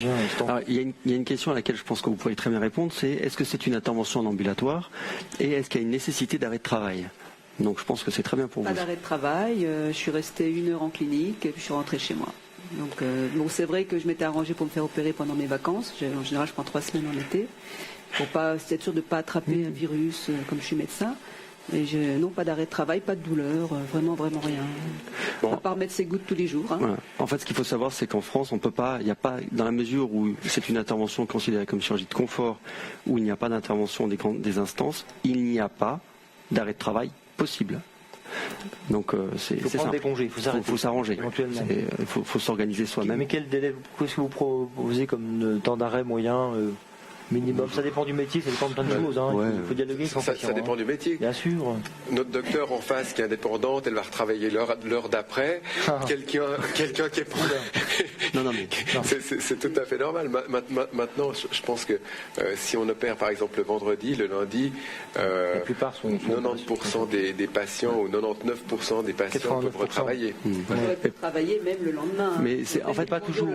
Alors, il y a une question à laquelle je pense que vous pourriez très bien répondre, c'est est-ce que c'est une intervention en ambulatoire et est-ce qu'il y a une nécessité d'arrêt de travail? Donc je pense que c'est très bien pour vous. Pas d'arrêt de travail, je suis restée 1 heure en clinique et puis je suis rentrée chez moi. Donc bon, c'est vrai que je m'étais arrangée pour me faire opérer pendant mes vacances. En général, je prends 3 semaines en été pour être sûr de ne pas attraper un virus comme je suis médecin. Et non, pas d'arrêt de travail, pas de douleur, vraiment rien. Bon. À part mettre ses gouttes tous les jours. Hein. Voilà. En fait, ce qu'il faut savoir, c'est qu'en France, on peut pas, il n'y a pas, dans la mesure où c'est une intervention considérée comme chirurgie de confort, où il n'y a pas d'intervention des instances, il n'y a pas d'arrêt de travail possible. Donc c'est ça. Il faut prendre des congés, il faut s'arranger. Il faut s'organiser soi-même. Mais quel délai, qu'est-ce que vous proposez comme temps d'arrêt moyen minimum? Ça dépend du métier, ça dépend de plein de choses. Hein. Ouais. Il faut dialoguer avec son patient. Ça dépend du métier. Bien sûr. Notre docteur en face qui est indépendante, elle va retravailler l'heure d'après. Quelqu'un qui est non. C'est tout à fait normal. Maintenant, je pense que si on opère par exemple le vendredi, le lundi, la plupart sont 90% des patients ou 99% des patients peuvent retravailler. Il peut travailler même le lendemain. Mais c'est en fait pas toujours.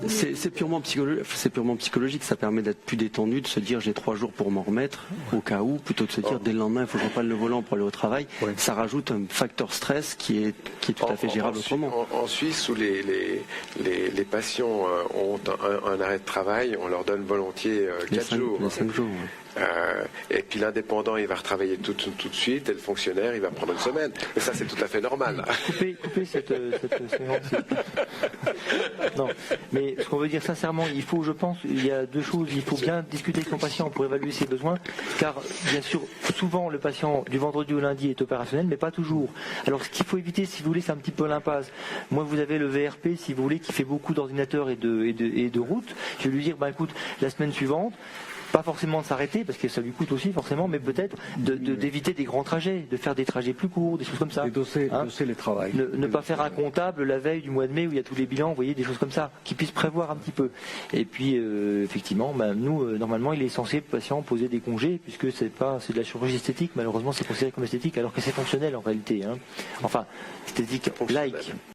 C'est purement psychologique. Ça permet d'être plus détendu, de se dire j'ai 3 jours pour m'en remettre au cas où, plutôt que de se dire dès le lendemain il faut que je reprenne le volant pour aller au travail. Ouais. Ça rajoute un facteur stress qui est tout à fait gérable autrement. En Suisse, où les patients ont un arrêt de travail, on leur donne volontiers 4 jours. Les 5 jours. Ouais. Et puis l'indépendant, il va retravailler tout de suite, et le fonctionnaire, il va prendre 1 semaine. Mais ça, c'est tout à fait normal. Coupez cette séquence. Non, mais ce qu'on veut dire sincèrement, je pense, il y a 2 choses. Il faut bien discuter avec son patient pour évaluer ses besoins, car bien sûr, souvent le patient du vendredi au lundi est opérationnel, mais pas toujours. Alors ce qu'il faut éviter, si vous voulez, c'est un petit peu l'impasse. Moi, vous avez le VRP, si vous voulez, qui fait beaucoup d'ordinateurs et de routes. Je vais lui dire, écoute, la semaine suivante, pas forcément de s'arrêter, parce que ça lui coûte aussi forcément, mais peut-être d'éviter des grands trajets, de faire des trajets plus courts, des choses comme ça. Et d'osser les travails. Ne pas faire un comptable la veille du mois de mai où il y a tous les bilans, vous voyez, des choses comme ça, qui puissent prévoir un petit peu. Et puis, effectivement, nous, normalement, il est censé, le patient, poser des congés, puisque c'est de la chirurgie esthétique, malheureusement, c'est considéré comme esthétique, alors que c'est fonctionnel en réalité. Hein. Enfin, esthétique laïque.